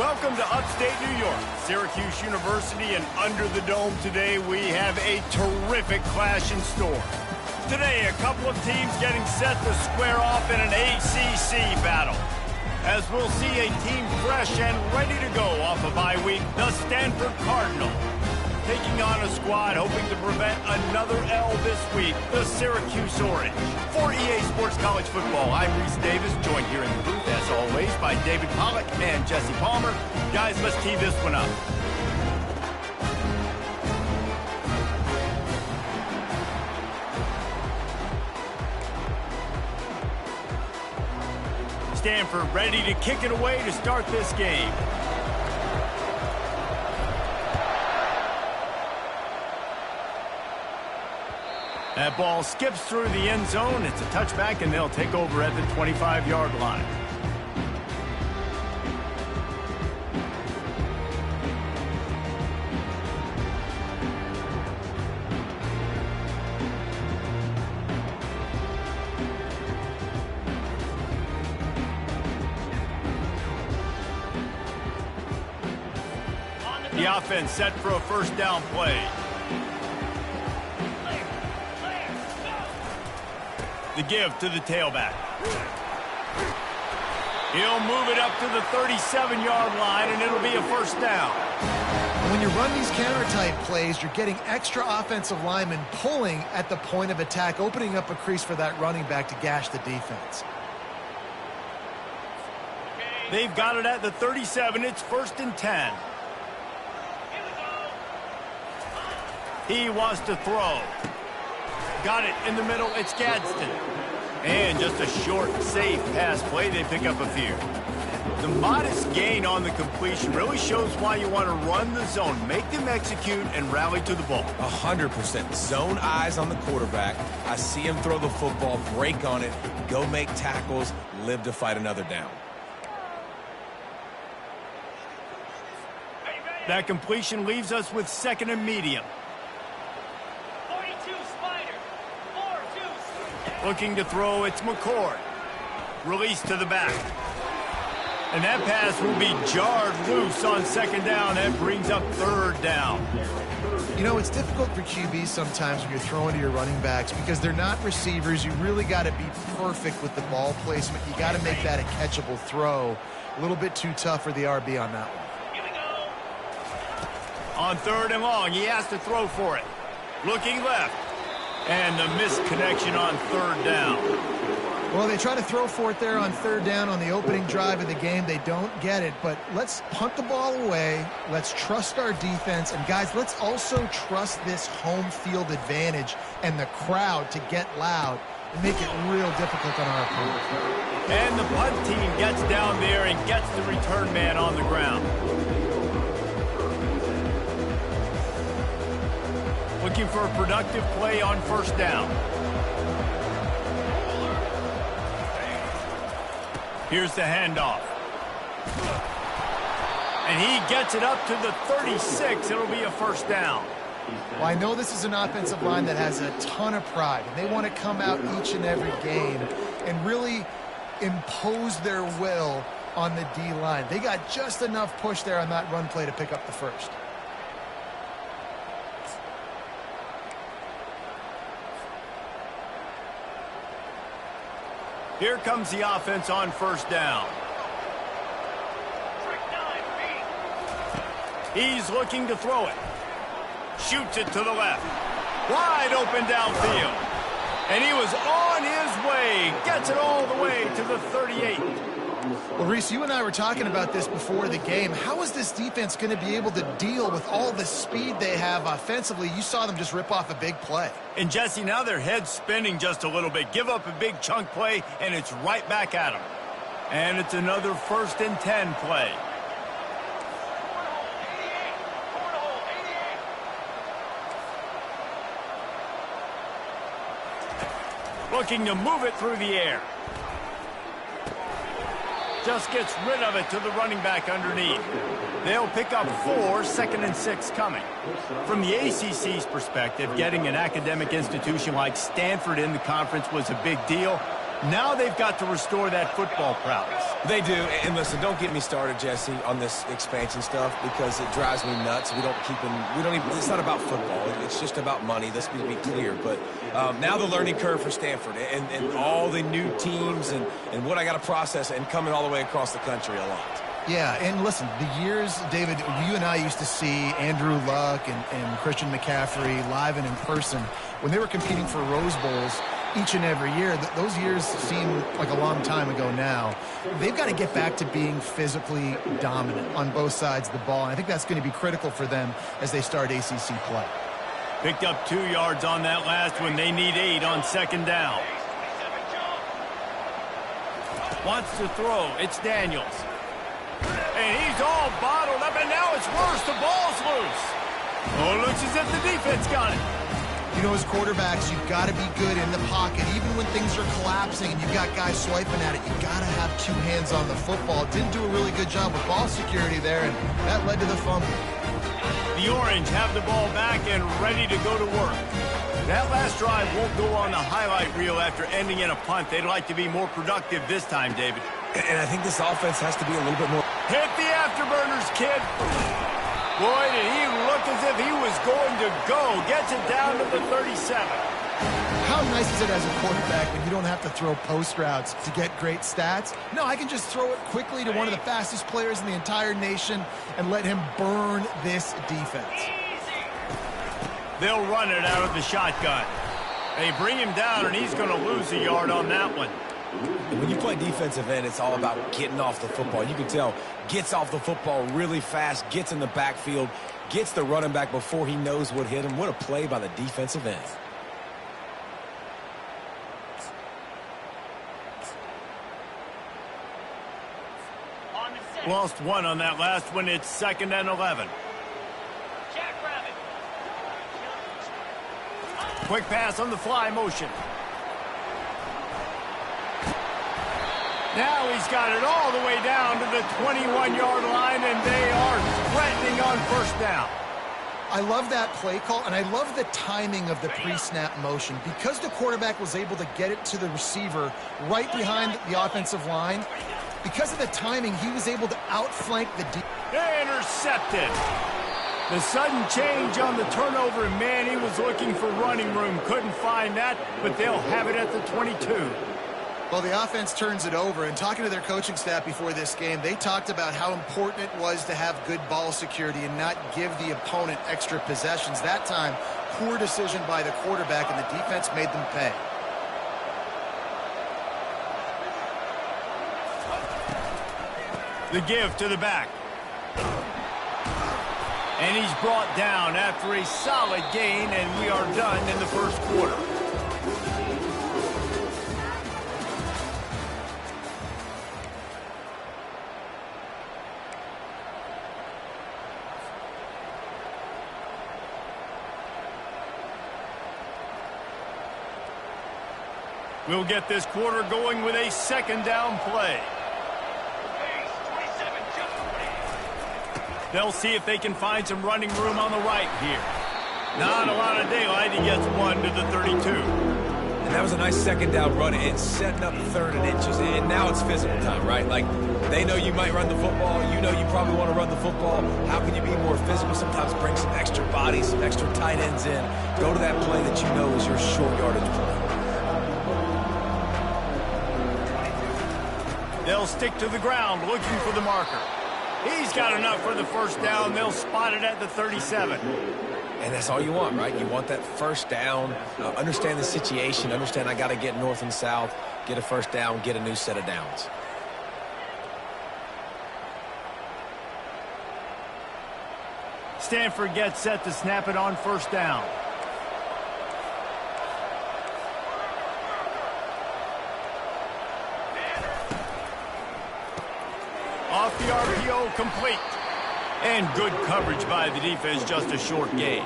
Welcome to upstate New York, Syracuse University, and under the dome today we have a terrific clash in store. Today, a couple of teams getting set to square off in an ACC battle. As we'll see a team fresh and ready to go off a bye week, the Stanford Cardinal. Taking on a squad hoping to prevent another L this week, the Syracuse Orange. For EA Sports College Football, I'm Reese Davis, joined here in the booth, as always, by David Pollack and Jesse Palmer. Guys, let's tee this one up. Stanford ready to kick it away to start this game. That ball skips through the end zone. It's a touchback, and they'll take over at the 25-yard line. The offense set for a first down play. The give to the tailback. He'll move it up to the 37-yard line, and it'll be a first down. When you run these counter-type plays, you're getting extra offensive linemen pulling at the point of attack, opening up a crease for that running back to gash the defense. They've got it at the 37. It's 1st and 10. He wants to throw. Got it in the middle. It's Gadsden. And just a short, safe pass play. They pick up a few. The modest gain on the completion really shows why you want to run the zone. Make them execute and rally to the ball. 100%. Zone eyes on the quarterback. I see him throw the football, break on it, go make tackles, live to fight another down. That completion leaves us with 2nd and medium. Looking to throw, it's McCord. Release to the back. And that pass will be jarred loose on 2nd down. That brings up 3rd down. You know, it's difficult for QBs sometimes when you're throwing to your running backs because they're not receivers. You really got to be perfect with the ball placement. You got to make that a catchable throw. A little bit too tough for the RB on that one. On 3rd and long, he has to throw for it. Looking left. And the missed connection on 3rd down. Well, they try to throw for it there on 3rd down on the opening drive of the game. They don't get it, but let's punt the ball away. Let's trust our defense. And, guys, let's also trust this home field advantage and the crowd to get loud and make it real difficult on our opponent. And the punt team gets down there and gets the return man on the ground. Looking for a productive play on 1st down. Here's the handoff. And he gets it up to the 36. It'll be a 1st down. Well, I know this is an offensive line that has a ton of pride, and they want to come out each and every game and really impose their will on the D-line. They got just enough push there on that run play to pick up the first. Here comes the offense on 1st down. He's looking to throw it. Shoots it to the left. Wide open downfield. And he was on his way. Gets it all the way to the 38. Well, Reese, you and I were talking about this before the game. How is this defense going to be able to deal with all the speed they have offensively? You saw them just rip off a big play. And, Jesse, now their head's spinning just a little bit. Give up a big chunk play, and it's right back at them. And it's another 1st and 10 play. Looking to move it through the air. Just gets rid of it to the running back underneath. They'll pick up 4, 2nd and 6 coming. From the ACC's perspective, getting an academic institution like Stanford in the conference was a big deal. Now they've got to restore that football prowess. They do, and listen, don't get me started, Jesse, on this expansion stuff because it drives me nuts. We don't even, it's not about football. It's just about money. Let's be clear. But now the learning curve for Stanford and all the new teams and what I got to process and coming all the way across the country a lot. Yeah, and listen, the years, David, you and I used to see Andrew Luck and Christian McCaffrey live and in person when they were competing for Rose Bowls each and every year. Those years seem like a long time ago now. They've got to get back to being physically dominant on both sides of the ball, and I think that's going to be critical for them as they start ACC play. Picked up 2 yards on that last one. They need 8 on second down. Wants to throw. It's Daniels. And he's all bottled up, and now it's worse. The ball's loose. Oh, it looks as if the defense got it. You know, as quarterbacks, you've got to be good in the pocket. Even when things are collapsing and you've got guys swiping at it, you've got to have 2 hands on the football. Didn't do a really good job with ball security there, and that led to the fumble. The Orange have the ball back and ready to go to work. That last drive won't go on the highlight reel after ending in a punt. They'd like to be more productive this time, David. And I think this offense has to be a little bit more. Hit the afterburners, kid. Boy, did he look as if he was going to go. Gets it down to the 37. How nice is it as a quarterback when you don't have to throw post routes to get great stats? No, I can just throw it quickly to one of the fastest players in the entire nation and let him burn this defense. They'll run it out of the shotgun. They bring him down, and he's going to lose a yard on that one. When you play defensive end, it's all about getting off the football. You can tell, gets off the football really fast, gets in the backfield, gets the running back before he knows what hit him. What a play by the defensive end. Lost 1 on that last one. It's 2nd and 11. Quick pass on the fly motion. Now he's got it all the way down to the 21-yard line, and they are threatening on first down. I love that play call, and I love the timing of the pre-snap motion. Because the quarterback was able to get it to the receiver right behind the offensive line, because of the timing, he was able to outflank the defense. Intercepted. The sudden change on the turnover, and man, he was looking for running room. Couldn't find that, but they'll have it at the 22. Well, the offense turns it over, and talking to their coaching staff before this game, they talked about how important it was to have good ball security and not give the opponent extra possessions. That time, poor decision by the quarterback, and the defense made them pay. The give to the back. And he's brought down after a solid gain, and we are done in the first quarter. We'll get this quarter going with a 2nd down play. They'll see if they can find some running room on the right here. Not a lot of daylight. He gets 1 to the 32. And that was a nice 2nd down run and setting up 3rd and inches. And now it's physical time, right? Like, they know you might run the football. You know you probably want to run the football. How can you be more physical? Sometimes bring some extra bodies, some extra tight ends in. Go to that play that you know is your short yardage play. They'll stick to the ground looking for the marker. He's got enough for the first down. They'll spot it at the 37. And that's all you want, right? You want that first down. Understand the situation. Understand I got to get north and south, get a first down, get a new set of downs. Stanford gets set to snap it on first down. Off the RPO, complete. And good coverage by the defense, just a short gain.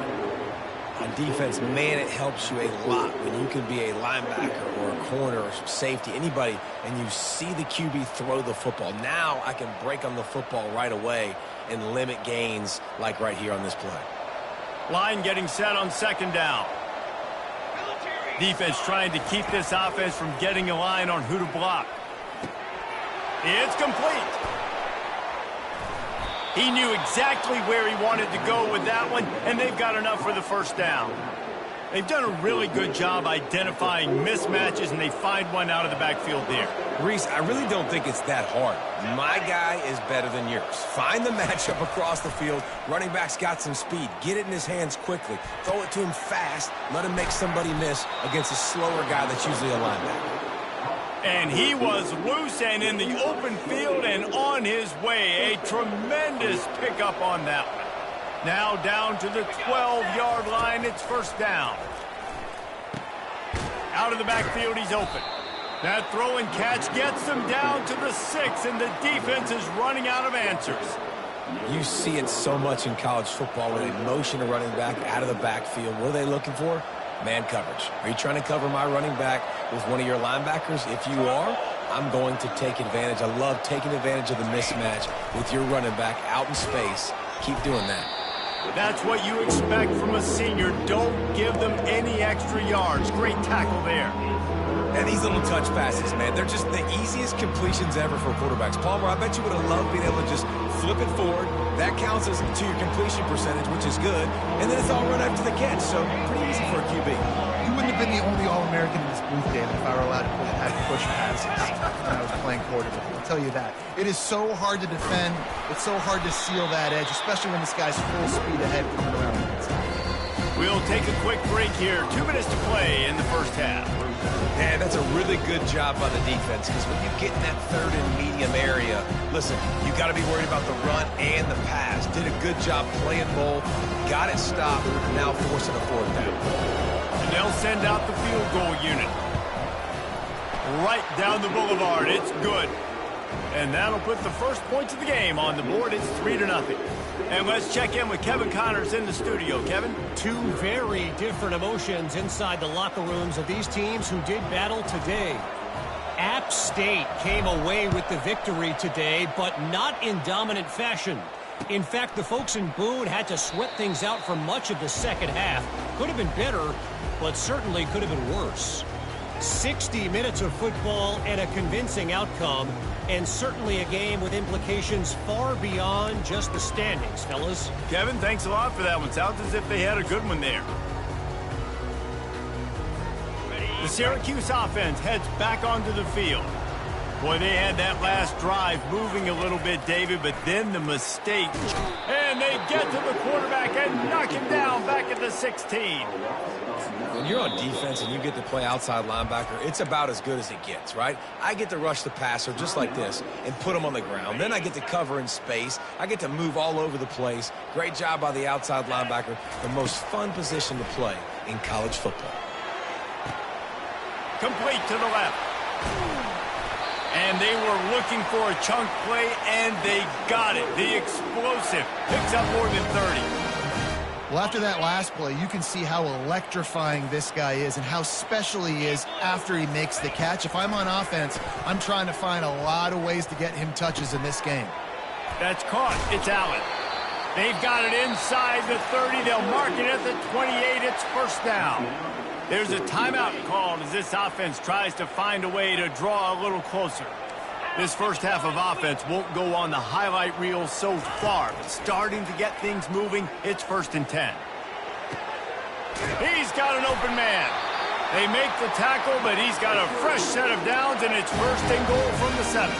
On defense, man, it helps you a lot when you can be a linebacker or a corner or safety, anybody, and you see the QB throw the football. Now I can break on the football right away and limit gains like right here on this play. Line getting set on 2nd down. Defense trying to keep this offense from getting a line on who to block. It's complete. He knew exactly where he wanted to go with that one, and they've got enough for the first down. They've done a really good job identifying mismatches, and they find one out of the backfield there. Reese, I really don't think it's that hard. My guy is better than yours. Find the matchup across the field. Running back's got some speed. Get it in his hands quickly. Throw it to him fast. Let him make somebody miss against a slower guy that's usually a linebacker. And he was loose and in the open field and on his way. A tremendous pickup on that one. Now down to the 12-yard line. It's first down. Out of the backfield, he's open. That throw and catch gets them down to the 6, and the defense is running out of answers. You see it so much in college football when they motion a running back out of the backfield. What are they looking for? Man coverage. Are you trying to cover my running back with one of your linebackers? If you are, I'm going to take advantage. I love taking advantage of the mismatch with your running back out in space. Keep doing that. That's what you expect from a senior. Don't give them any extra yards. Great tackle there. And these little touch passes, man, they're just the easiest completions ever for quarterbacks. Palmer, I bet you would have loved being able to just flip it forward. That counts as to your completion percentage, which is good. And then it's all run after the catch, so pretty easy for a QB. You wouldn't have been the only All-American in this booth, David, if I were allowed to have push passes when I was playing quarterback. I'll tell you that. It is so hard to defend. It's so hard to seal that edge, especially when this guy's full speed ahead coming around the inside. We'll take a quick break here. 2 minutes to play in the first half. Man, that's a really good job by the defense, because when you get in that third and medium area, listen, you got to be worried about the run and the pass. Did a good job playing both, got it stopped, now forcing a fourth down. And they'll send out the field goal unit. Right down the boulevard. It's good. And that'll put the first points of the game on the board. It's 3-0. And let's check in with Kevin Connors in the studio. Kevin? Two very different emotions inside the locker rooms of these teams who did battle today. App State came away with the victory today, but not in dominant fashion. In fact, the folks in Boone had to sweat things out for much of the second half. Could have been better, but certainly could have been worse. 60 minutes of football and a convincing outcome, and certainly a game with implications far beyond just the standings, fellas. Kevin, thanks a lot for that one. Sounds as if they had a good one there. The Syracuse offense heads back onto the field. Boy, they had that last drive moving a little bit, David, but then the mistake. And they get to the quarterback and knock him down back at the 16. When you're on defense and you get to play outside linebacker, it's about as good as it gets, right? I get to rush the passer just like this and put him on the ground. Then I get to cover in space. I get to move all over the place. Great job by the outside linebacker. The most fun position to play in college football. Complete to the left. And they were looking for a chunk play, and they got it. The explosive picks up more than 30. Well, after that last play, you can see how electrifying this guy is and how special he is after he makes the catch. If I'm on offense, I'm trying to find a lot of ways to get him touches in this game. That's caught. It's Allen. They've got it inside the 30. They'll mark it at the 28. It's first down. There's a timeout called as this offense tries to find a way to draw a little closer. This first half of offense won't go on the highlight reel so far, but starting to get things moving, it's 1st and 10. He's got an open man. They make the tackle, but he's got a fresh set of downs, and it's 1st and goal from the 7.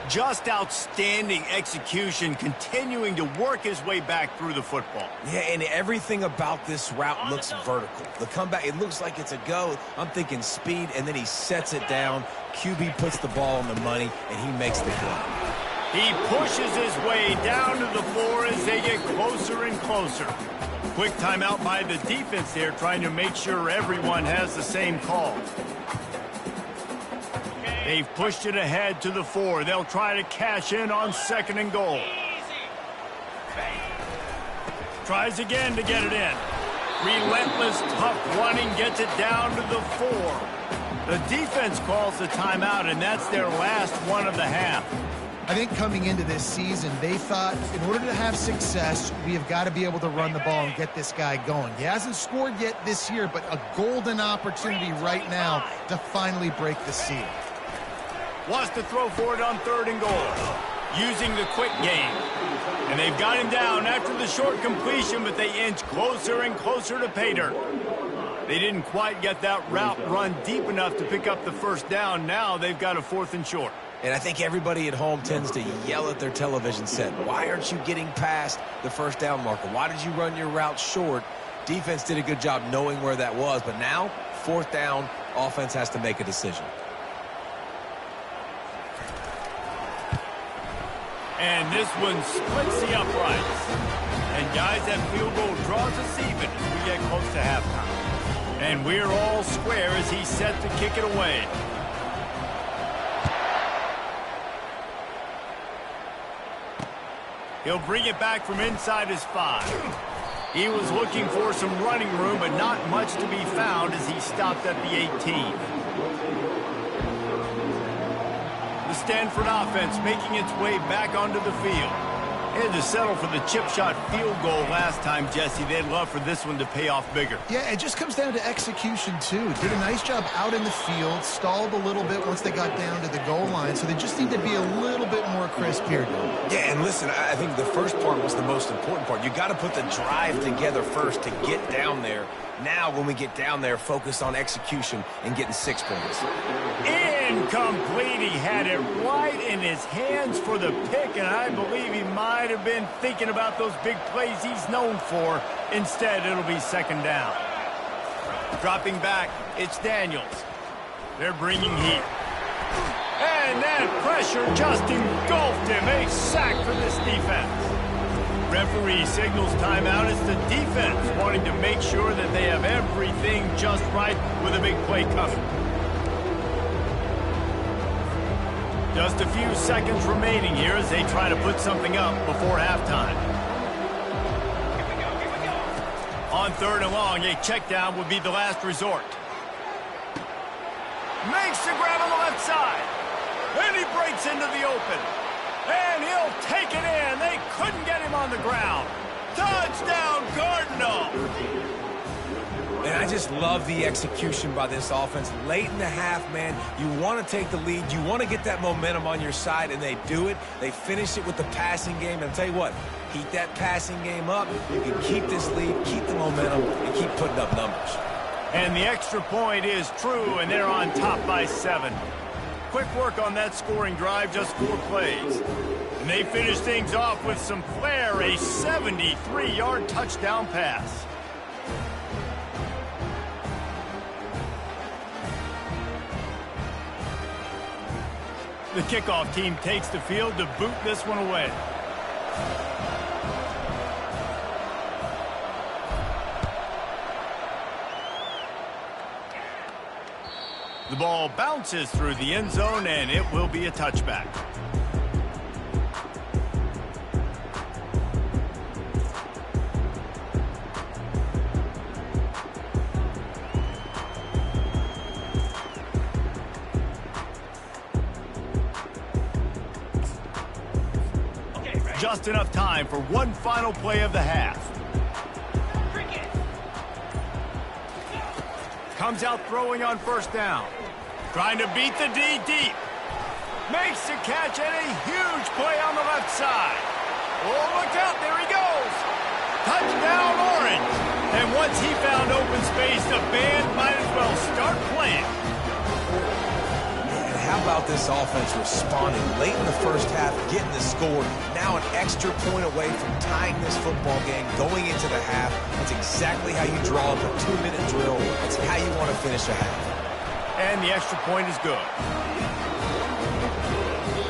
Just outstanding execution, continuing to work his way back through the football. Yeah, and everything about this route looks vertical. The comeback, it looks like it's a go. I'm thinking speed, and then he sets it down. QB puts the ball on the money, and he makes the play. He pushes his way down to the floor as they get closer and closer. Quick timeout by the defense there, trying to make sure everyone has the same call. They've pushed it ahead to the 4. They'll try to cash in on 2nd and goal. Tries again to get it in. Relentless, tough running, gets it down to the 4. The defense calls the timeout, and that's their last one of the half. I think coming into this season, they thought in order to have success, we have got to be able to run the ball and get this guy going. He hasn't scored yet this year, but a golden opportunity right now to finally break the seal. Wants to throw for it on 3rd and goal, using the quick game. And they've got him down after the short completion, but they inch closer and closer to pay dirt. They didn't quite get that route run deep enough to pick up the first down. Now they've got a 4th and short. And I think everybody at home tends to yell at their television set. Why aren't you getting past the first down marker? Why did you run your route short? Defense did a good job knowing where that was, but now, 4th down, offense has to make a decision. And this one splits the uprights. And guys, that field goal draws us even as we get close to halftime. And we're all square as he's set to kick it away. He'll bring it back from inside his 5. He was looking for some running room, but not much to be found as he stopped at the 18. The Stanford offense making its way back onto the field. They had to settle for the chip shot field goal last time, Jesse. They'd love for this one to pay off bigger. Yeah, it just comes down to execution, too. Did a nice job out in the field, stalled a little bit once they got down to the goal line, so they just need to be a little bit more crisp here. Yeah, and listen, I think the first part was the most important part. You got to put the drive together first to get down there. Now, when we get down there, focus on execution and getting 6 points. Incomplete. He had it right in his hands for the pick, and I believe he might have been thinking about those big plays he's known for. Instead, it'll be 2nd down. Dropping back, it's Daniels. They're bringing heat. And that pressure just engulfed him. A sack for this defense. Referee signals timeout. It's the defense wanting to make sure that they have everything just right with a big play coming. Just a few seconds remaining here as they try to put something up before halftime. On 3rd and long, a check down would be the last resort. Makes the grab on the left side. And he breaks into the open. And he'll take it in. They couldn't get him on the ground. Touchdown, Cardinal. And I just love the execution by this offense. Late in the half, man, you want to take the lead. You want to get that momentum on your side, and they do it. They finish it with the passing game. And I'll tell you what, keep that passing game up. You can keep this lead, keep the momentum, and keep putting up numbers. And the extra point is true, and they're on top by 7. Quick work on that scoring drive, just 4 plays. And they finish things off with some flair, a 73-yard touchdown pass. The kickoff team takes the field to boot this one away. The ball bounces through the end zone, and it will be a touchback. Just enough time for one final play of the half. Comes out throwing on 1st down. Trying to beat the D deep. Makes the catch and a huge play on the left side. Oh, look out, there he goes. Touchdown, Orange. And once he found open space, the band might as well start playing. And how about this offense responding late in the first half, getting the score, now an extra point away from tying this football game, going into the half. That's exactly how you draw up a 2-minute drill. That's how you want to finish a half. And the extra point is good.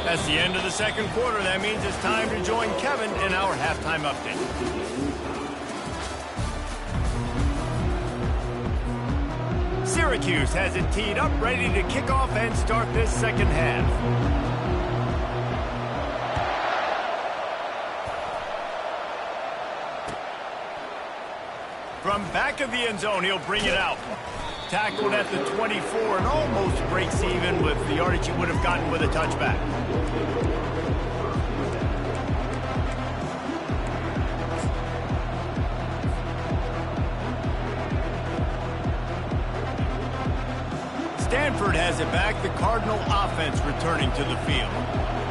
That's the end of the 2nd quarter. That means it's time to join Kevin in our halftime update. Syracuse has it teed up, ready to kick off and start this 2nd half. From back of the end zone, he'll bring it out. Tackled at the 24 and almost breaks even with the yardage he would have gotten with a touchback. Stanford has it back. The Cardinal offense returning to the field.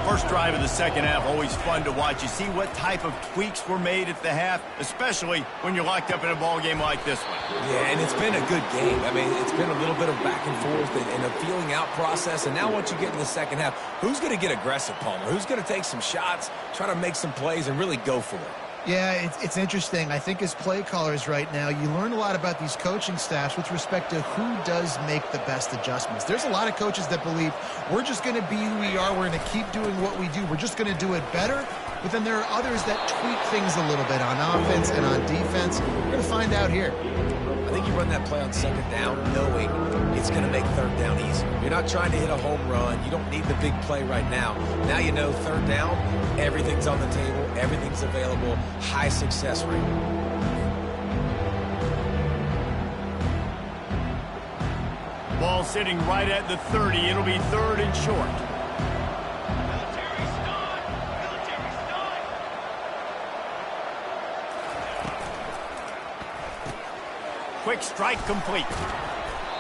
First drive of the second half, always fun to watch. You see what type of tweaks were made at the half, especially when you're locked up in a ball game like this one. Yeah, and it's been a good game. I mean, it's been a little bit of back and forth and a feeling out process. And now once you get in the second half, who's going to get aggressive, Palmer? Who's going to take some shots, try to make some plays, and really go for it? Yeah, it's interesting. I think as play callers right now, you learn a lot about these coaching staffs with respect to who does make the best adjustments. There's a lot of coaches that believe we're just going to be who we are. We're going to keep doing what we do. We're just going to do it better. But then there are others that tweak things a little bit on offense and on defense. We're going to find out here. I think you run that play on second down knowing it's going to make third down easier. You're not trying to hit a home run. You don't need the big play right now. Now you know third down, everything's on the table, everything's available, high success rate. Ball sitting right at the 30. It'll be third and short. Quick strike complete.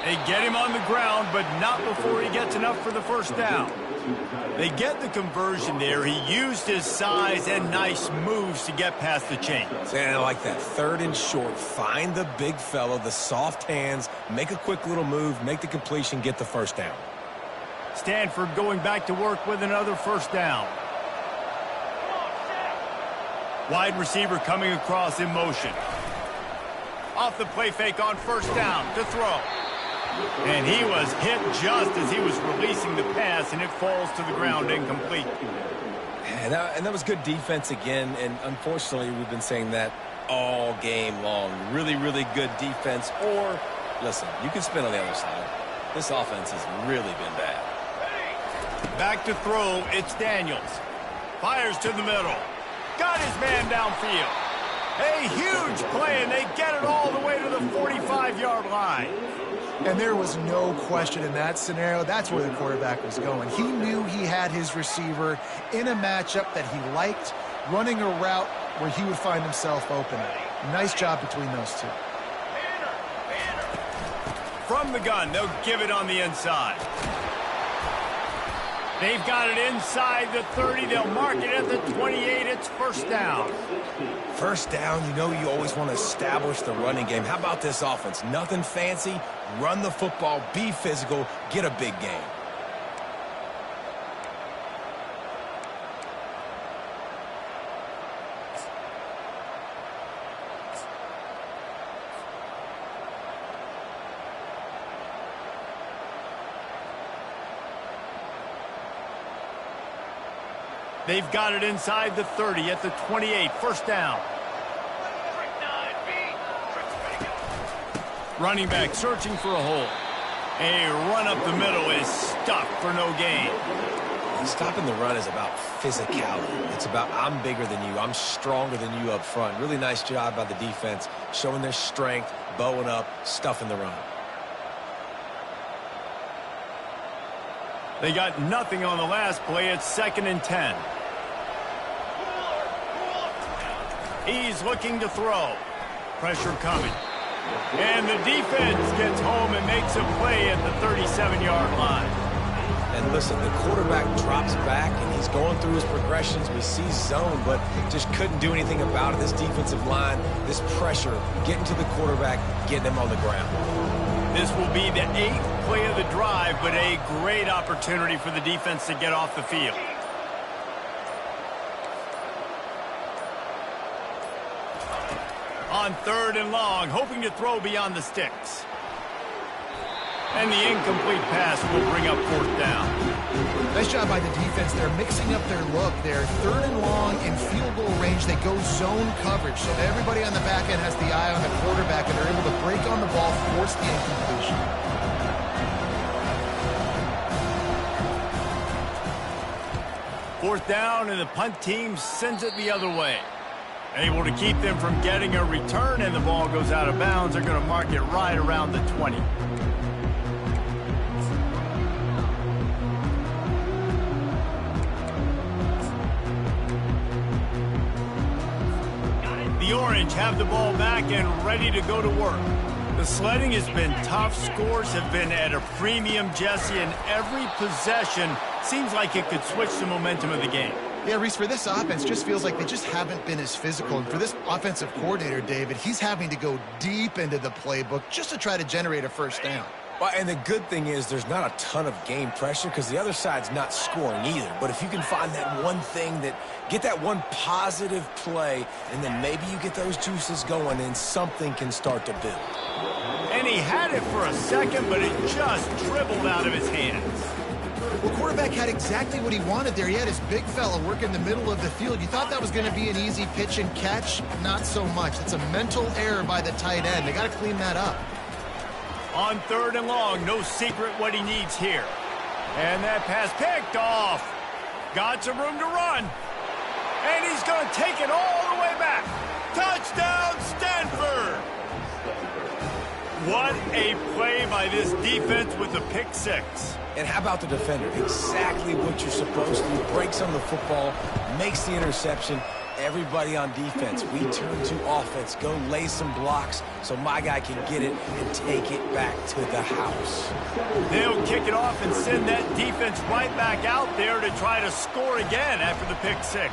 They get him on the ground, but not before he gets enough for the first down. They get the conversion there. He used his size and nice moves to get past the chains. And I like that. Third and short. Find the big fella, the soft hands, make a quick little move, make the completion, get the first down. Stanford going back to work with another first down. Wide receiver coming across in motion. Off the play fake on first down to throw. And he was hit just as he was releasing the pass, and it falls to the ground incomplete. And that was good defense again, and unfortunately we've been saying that all game long. Really, really good defense. Or, listen, you can spin on the other side. This offense has really been bad. Back to throw, it's Daniels. Fires to the middle. Got his man downfield. A huge play, and they get it all the way to the 45-yard line. And there was no question in that scenario. That's where the quarterback was going. He knew he had his receiver in a matchup that he liked, running a route where he would find himself open. Nice job between those two. From the gun, they'll give it on the inside. They've got it inside the 30. They'll mark it at the 28. It's first down. First down, you know you always want to establish the running game. How about this offense? Nothing fancy. Run the football, be physical, get a big gain. They've got it inside the 30 at the 28. First down. Running back searching for a hole. A run up the middle is stuffed for no gain. Stopping the run is about physicality. It's about I'm bigger than you. I'm stronger than you up front. Really nice job by the defense, showing their strength, bowing up, stuffing the run. They got nothing on the last play. It's 2nd and 10. He's looking to throw. Pressure coming. And the defense gets home and makes a play at the 37-yard line. And listen, the quarterback drops back, and he's going through his progressions. We see zone, but just couldn't do anything about it. This defensive line, this pressure, getting to the quarterback, getting him on the ground. This will be the 8th play of the drive, but a great opportunity for the defense to get off the field. On 3rd and long, hoping to throw beyond the sticks. And the incomplete pass will bring up 4th down. Nice job by the defense. They're mixing up their look. They're 3rd and long in field goal range. They go zone coverage, so everybody on the back end has the eye on the quarterback, and they're able to break on the ball, force the incompletion. Fourth down, and the punt team sends it the other way. Able to keep them from getting a return, and the ball goes out of bounds. They're going to mark it right around the 20. The Orange have the ball back and ready to go to work. The sledding has been tough. Scores have been at a premium, Jesse, and every possession seems like it could switch the momentum of the game. Yeah, Reese, for this offense, just feels like they just haven't been as physical. And for this offensive coordinator, David, he's having to go deep into the playbook just to try to generate a first down. Well, and the good thing is there's not a ton of game pressure because the other side's not scoring either. But if you can find that one thing get that one positive play, and then maybe you get those juices going and something can start to build. And he had it for a second, but it just dribbled out of his hands. Well, quarterback had exactly what he wanted there. He had his big fella work in the middle of the field. You thought that was going to be an easy pitch and catch? Not so much. It's a mental error by the tight end. They got to clean that up. On 3rd and long, no secret what he needs here. And that pass picked off. Got some room to run. And he's going to take it all the way back. Touchdown, Stanford! What a play by this defense with a pick six. And how about the defender? Exactly what you're supposed to do. Breaks on the football, makes the interception. Everybody on defense, we turn to offense. Go lay some blocks so my guy can get it and take it back to the house. They'll kick it off and send that defense right back out there to try to score again after the pick six.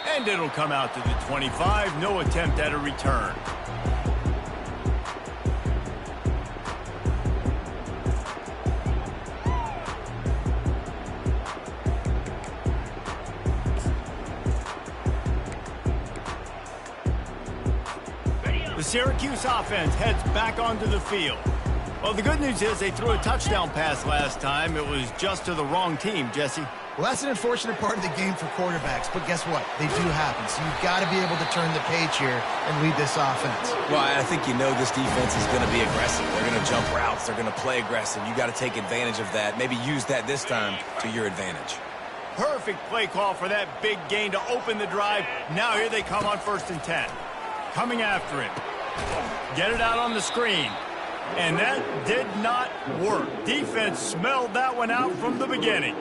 And it'll come out to the 25. No attempt at a return. The Syracuse offense heads back onto the field. Well, the good news is they threw a touchdown pass last time. It was just to the wrong team, Jesse. Well, that's an unfortunate part of the game for quarterbacks, but guess what? They do happen. So you've got to be able to turn the page here and lead this offense. Well, I think you know this defense is going to be aggressive. They're going to jump routes. They're going to play aggressive. You got to take advantage of that. Maybe use that this time to your advantage. Perfect play call for that big gain to open the drive. Now here they come on 1st and 10. Coming after him. Get it out on the screen. And that did not work. Defense smelled that one out from the beginning.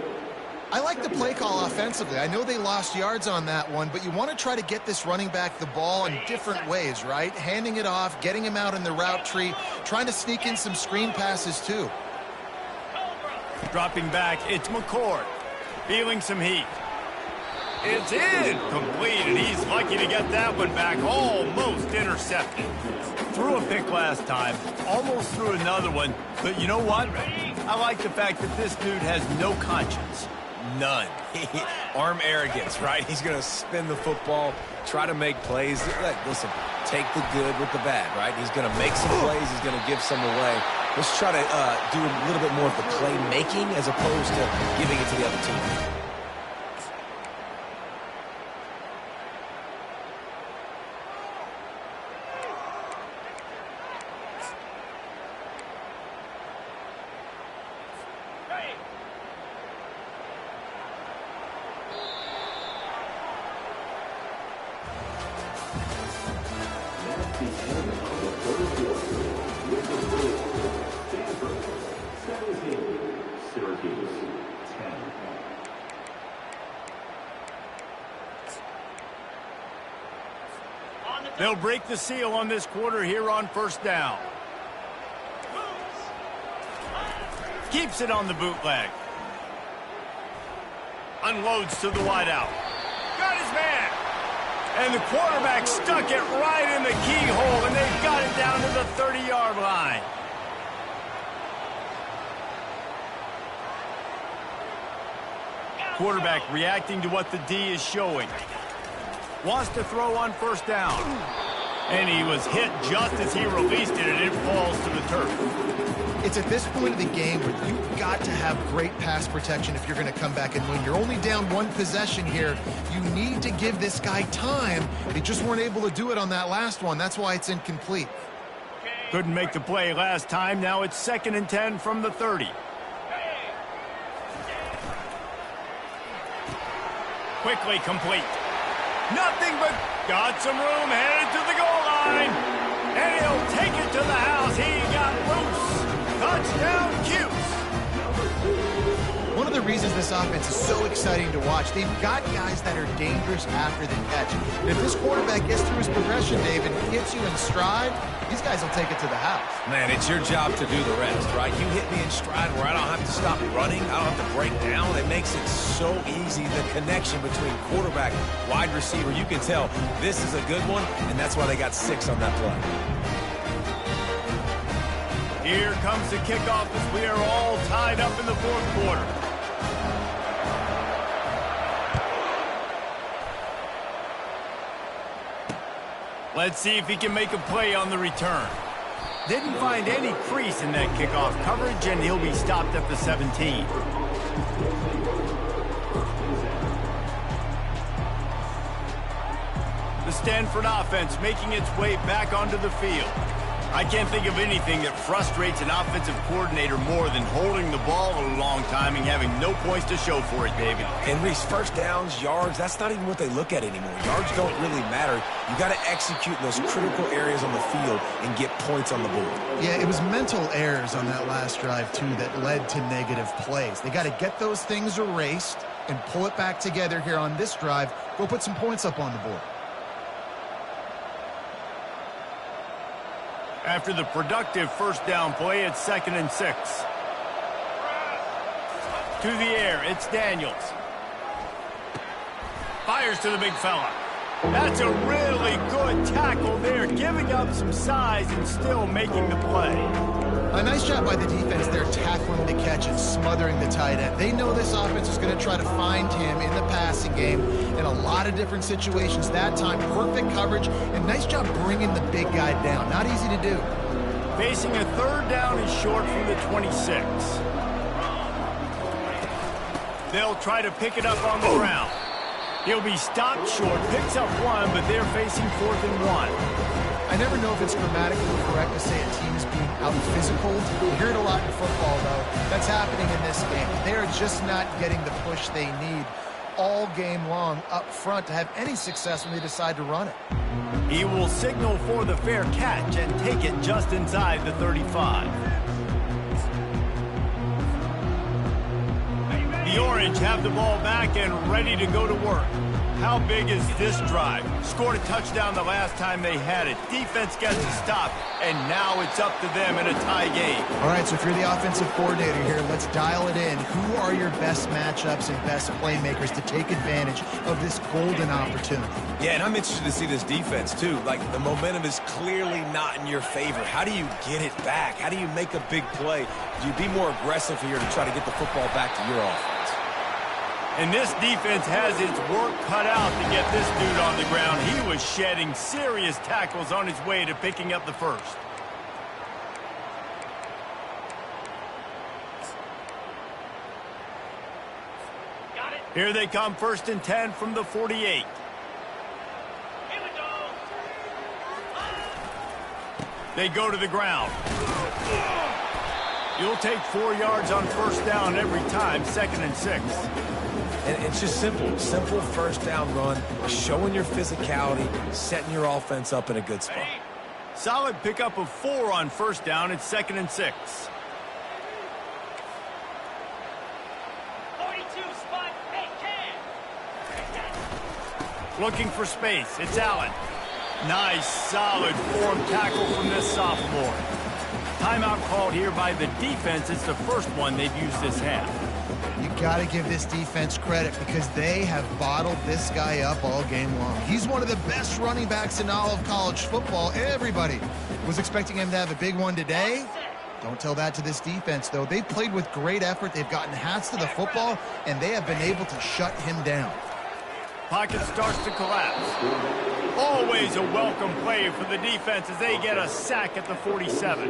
I like the play call offensively. I know they lost yards on that one, but you want to try to get this running back the ball in different ways, right? Handing it off, getting him out in the route tree, trying to sneak in some screen passes too. Dropping back, it's McCord. Feeling some heat. It's incomplete, and he's lucky to get that one back. Almost intercepted. Threw a pick last time. Almost threw another one. But you know what? I like the fact that this dude has no conscience. None. Arm arrogance, right? He's going to spin the football, try to make plays. Listen, take the good with the bad, right? He's going to make some plays. He's going to give some away. Let's try to do a little bit more of the playmaking as opposed to giving it to the other team. They'll break the seal on this quarter here on 1st down. Keeps it on the bootleg. Unloads to the wideout. Got his man. And the quarterback stuck it right in the keyhole, and they've got it down to the 30-yard line. Quarterback reacting to what the D is showing. Wants to throw on 1st down. And he was hit just as he released it, and it falls to the turf. It's at this point of the game where you've got to have great pass protection if you're going to come back and win. You're only down one possession here. You need to give this guy time. They just weren't able to do it on that last one. That's why it's incomplete. Couldn't make the play last time. Now it's 2nd and 10 from the 30. Quickly complete. Nothing but got some room, headed to the goal line. And he'll take it to the house. He got loose. Touchdown, Cuse. One of of the reasons this offense is so exciting to watch. They've got guys that are dangerous after the catch. And if this quarterback gets through his progression, David, hits you in stride, these guys will take it to the house. Man, it's your job to do the rest, right? You hit me in stride where I don't have to stop running. I don't have to break down. It makes it so easy. The connection between quarterback, wide receiver, you can tell this is a good one, and that's why they got 6 on that play. Here comes the kickoff as we are all tied up in the fourth quarter. Let's see if he can make a play on the return. Didn't find any crease in that kickoff coverage, and he'll be stopped at the 17. The Stanford offense making its way back onto the field. I can't think of anything that frustrates an offensive coordinator more than holding the ball a long time and having no points to show for it, David. And Reese, first downs, yards, that's not even what they look at anymore. Yards don't really matter. You got to execute in those critical areas on the field and get points on the board. Yeah, it was mental errors on that last drive, too, that led to negative plays. They got to get those things erased and pull it back together here on this drive. Go put some points up on the board. After the productive first down play, it's 2nd and 6. To the air, it's Daniels. Fires to the big fella. That's a really good tackle there, giving up some size and still making the play. A nice job by the defense there, tackling the catch and smothering the tight end. They know this offense is going to try to find him in the passing game in a lot of different situations. That time, perfect coverage, and nice job bringing the big guy down. Not easy to do. Facing a 3rd down and short from the 26. They'll try to pick it up on the ground. He'll be stopped short, picks up 1, but they're facing 4th and 1. I never know if it's grammatically correct to say a team is being out-physical. You hear it a lot in football, though. That's happening in this game. They're just not getting the push they need all game long up front to have any success when they decide to run it. He will signal for the fair catch and take it just inside the 35. The Orange have the ball back and ready to go to work. How big is this drive? Scored a touchdown the last time they had it. Defense gets a stop, and now it's up to them in a tie game. All right, so if you're the offensive coordinator here, let's dial it in. Who are your best matchups and best playmakers to take advantage of this golden opportunity? Yeah, and I'm interested to see this defense, too. Like, the momentum is clearly not in your favor. How do you get it back? How do you make a big play? Do you be more aggressive here to try to get the football back to your offense? And this defense has its work cut out to get this dude on the ground. He was shedding serious tackles on his way to picking up the first. Here they come, 1st and 10 from the 48. They go to the ground. You'll take 4 yards on 1st down every time, 2nd and 6. And it's just simple. Simple first down run, showing your physicality, setting your offense up in a good spot. Solid pickup of 4 on 1st down. It's 2nd and 6. 42 spot, hey, Cam. Looking for space. It's Allen. Nice, solid form tackle from this sophomore. Timeout called here by the defense. It's the first one they've used this half. You got to give this defense credit because they have bottled this guy up all game long. He's one of the best running backs in all of college football. Everybody was expecting him to have a big one today. Don't tell that to this defense, though. They've played with great effort. They've gotten hats to the football, and they have been able to shut him down. Pocket starts to collapse. Always a welcome play for the defense as they get a sack at the 47.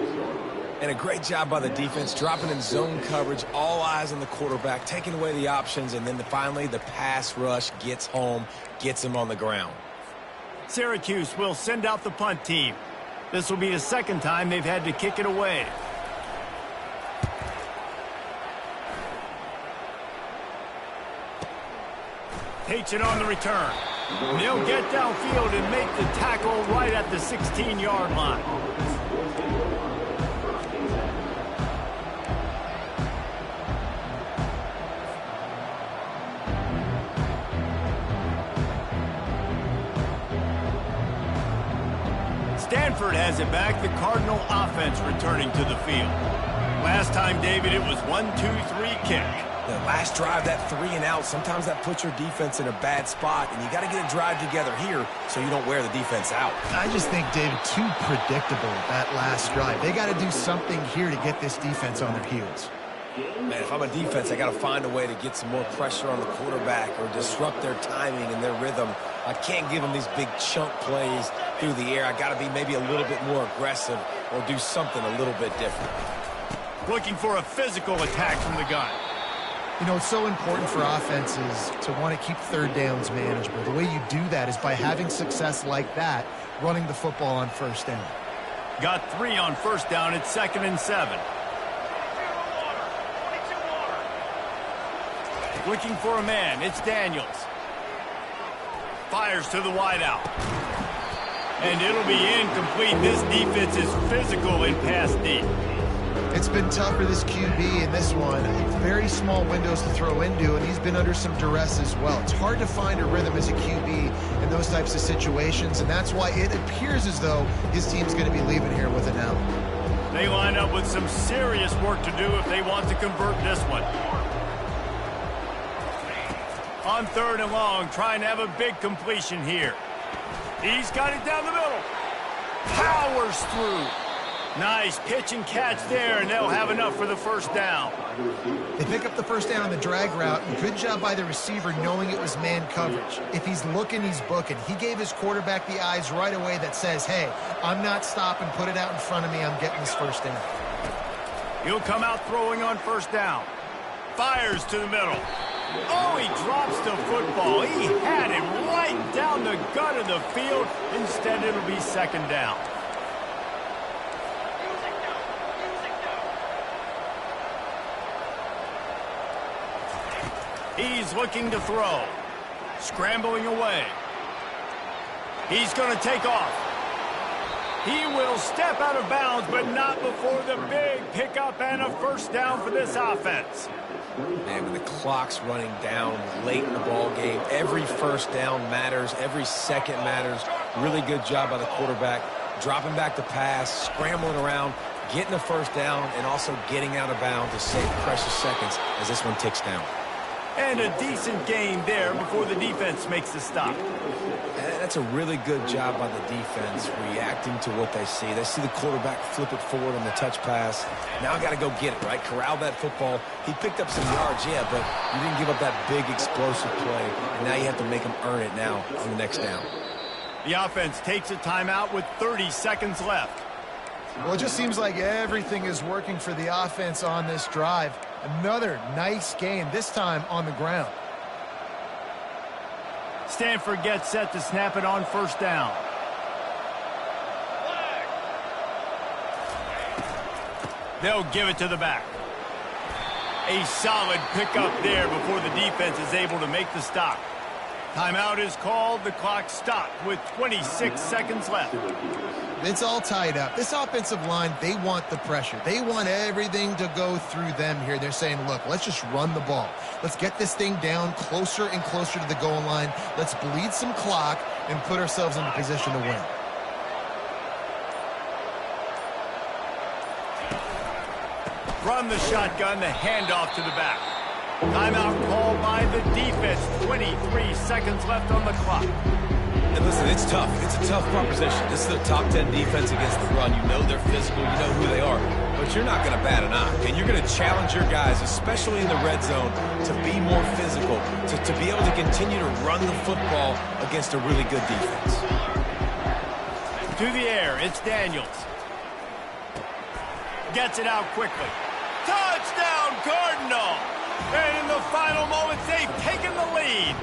And a great job by the defense, dropping in zone coverage, all eyes on the quarterback, taking away the options, and then finally the pass rush gets home, gets him on the ground. Syracuse will send out the punt team. This will be the 2nd time they've had to kick it away. Takes it on the return. They'll get downfield and make the tackle right at the 16-yard line. Stanford has it back. The Cardinal offense returning to the field. Last time, David, it was 1-2-3 kick. The last drive, that 3 and out, sometimes that puts your defense in a bad spot, and you got to get a drive together here so you don't wear the defense out. I just think, David, too predictable that last drive. They got to do something here to get this defense on their heels. Man, if I'm a defense, I got to find a way to get some more pressure on the quarterback or disrupt their timing and their rhythm. I can't give them these big chunk plays through the air. I got to be maybe a little bit more aggressive or do something a little bit different. Looking for a physical attack from the gun. You know, it's so important for offenses to want to keep third downs manageable. The way you do that is by having success like that, running the football on first down. Got 3 on first down. It's 2nd and 7. Looking for a man. It's Daniels. Fires to the wideout. And it'll be incomplete. This defense is physical in pass deep. It's been tough for this QB in this one. Very small windows to throw into, and he's been under some duress as well. It's hard to find a rhythm as a QB in those types of situations, and that's why it appears as though his team's going to be leaving here with an L. They line up with some serious work to do if they want to convert this one. On 3rd and long, trying to have a big completion here. He's got it down the middle. Powers through. Nice pitch and catch there, and they'll have enough for the first down. They pick up the first down on the drag route. Good job by the receiver knowing it was man coverage. If he's looking, he's booking. He gave his quarterback the eyes right away that says, hey, I'm not stopping. Put it out in front of me. I'm getting this first down. He'll come out throwing on first down. Fires to the middle. Oh, he drops the football. He had it right down the gut of the field. Instead, it'll be 2nd down. He's looking to throw. Scrambling away. He's going to take off. He will step out of bounds, but not before the big pickup and a first down for this offense. Man, when the clock's running down late in the ball game, every first down matters, every second matters. Really good job by the quarterback, dropping back to pass, scrambling around, getting the first down, and also getting out of bounds to save precious seconds as this one ticks down. And a decent gain there before the defense makes the stop. That's a really good job by the defense, reacting to what they see. They see the quarterback flip it forward on the touch pass. Now I got to go get it, right? Corral that football. He picked up some yards, yeah, but you didn't give up that big explosive play. And now you have to make him earn it now on the next down. The offense takes a timeout with 30 seconds left. Well, it just seems like everything is working for the offense on this drive. Another nice gain, this time on the ground. Stanford gets set to snap it on first down. They'll give it to the back. A solid pickup there before the defense is able to make the stop. Timeout is called. The clock stopped with 26 seconds left. It's all tied up. This offensive line, they want the pressure. They want everything to go through them here. They're saying, look, let's just run the ball. Let's get this thing down closer and closer to the goal line. Let's bleed some clock and put ourselves in a position to win. From the shotgun, the handoff to the back. Timeout called by the defense. 23 seconds left on the clock. And listen, it's tough. It's a tough proposition. This is a top 10 defense against the run. You know they're physical. You know who they are. But you're not going to bat an eye. And you're going to challenge your guys, especially in the red zone, to be more physical, to be able to continue to run the football against a really good defense. To the air, it's Daniels. Gets it out quickly. Touchdown, Cardinal! And in the final moments, they've taken the lead.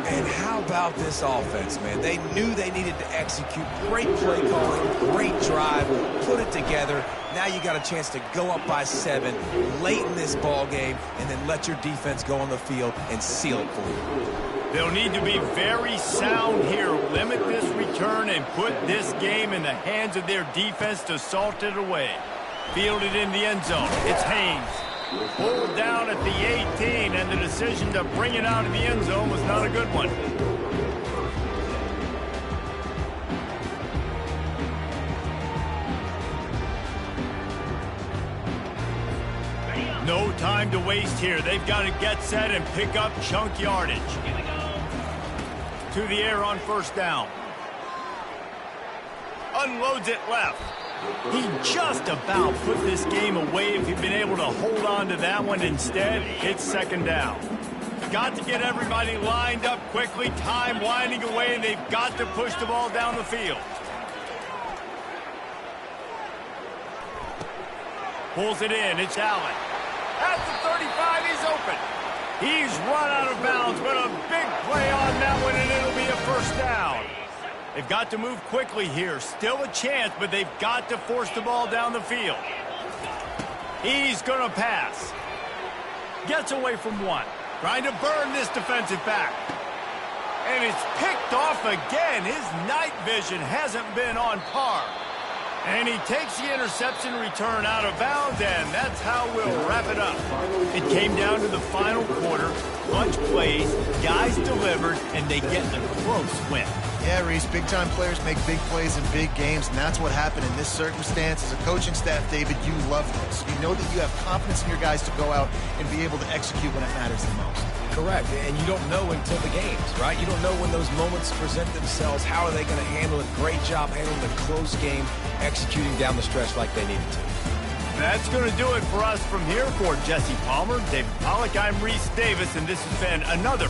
And how about this offense, man? They knew they needed to execute. Great play calling, great drive, put it together. Now you got a chance to go up by 7 late in this ball game and then let your defense go on the field and seal it for you. They'll need to be very sound here. Limit this return and put this game in the hands of their defense to salt it away. Fielded in the end zone. It's Haynes. Pulled down at the 18, and the decision to bring it out of the end zone was not a good one. time to waste here. They've got to get set and pick up chunk yardage. To the air on first down. Unloads it left. He just about put this game away if he'd been able to hold on to that one. Instead, it's second down. Got to get everybody lined up quickly. Time winding away, and they've got to push the ball down the field. Pulls it in. It's Allen. At the 35, he's open. He's run out of bounds, but a big play on that one, and it'll be a first down. They've got to move quickly here. Still a chance, but they've got to force the ball down the field. He's going to pass. Gets away from one. Trying to burn this defensive back. And it's picked off again. His night vision hasn't been on par. And he takes the interception return out of bounds, and that's how we'll wrap it up. It came down to the final quarter. Bunch plays, guys delivered, and they get a close win. Yeah, Reese, big-time players make big plays in big games, and that's what happened in this circumstance. As a coaching staff, David, you love this. You know that you have confidence in your guys to go out and be able to execute when it matters the most. Correct, and you don't know until the games, right? You don't know when those moments present themselves. How are they going to handle it? Great job handling the close game, executing down the stretch like they needed to. That's going to do it for us from here. For Jesse Palmer, David Pollack, I'm Reese Davis, and this has been another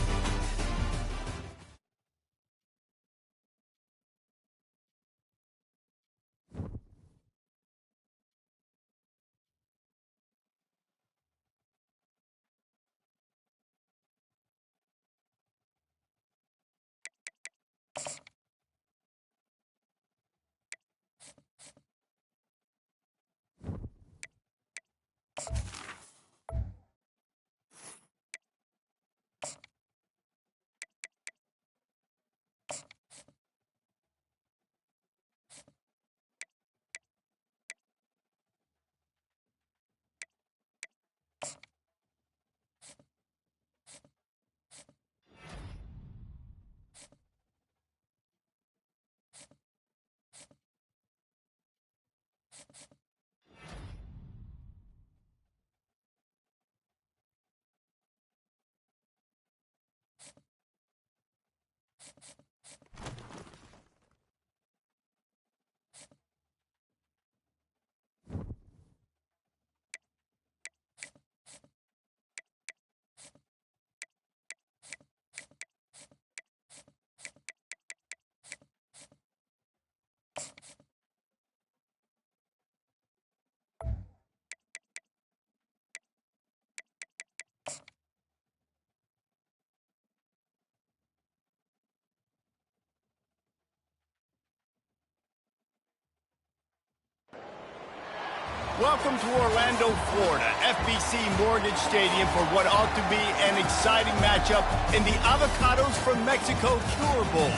Welcome to Orlando, Florida, FBC Mortgage Stadium for what ought to be an exciting matchup in the Avocados from Mexico Cure Bowl.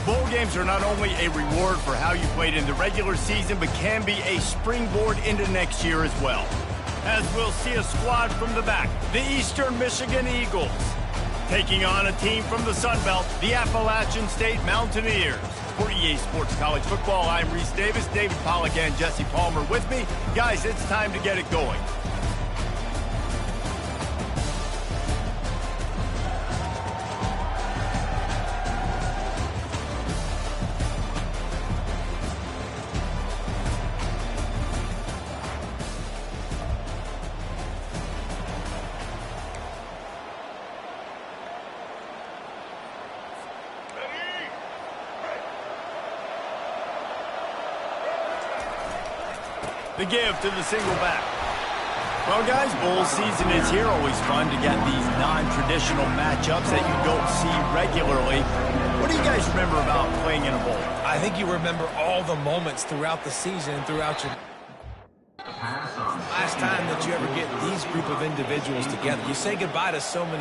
Bowl games are not only a reward for how you played in the regular season, but can be a springboard into next year as well. As we'll see a squad from the back, the Eastern Michigan Eagles, taking on a team from the Sun Belt, the Appalachian State Mountaineers. For EA Sports College Football, I'm Reese Davis, David Pollack and Jesse Palmer with me. Guys, it's time to get it going. The give to the single back. Well, guys, bowl season is here. Always fun to get these non-traditional matchups that you don't see regularly. What do you guys remember about playing in a bowl? I think you remember all the moments throughout the season, throughout your last time that you ever get these group of individuals together. You say goodbye to so many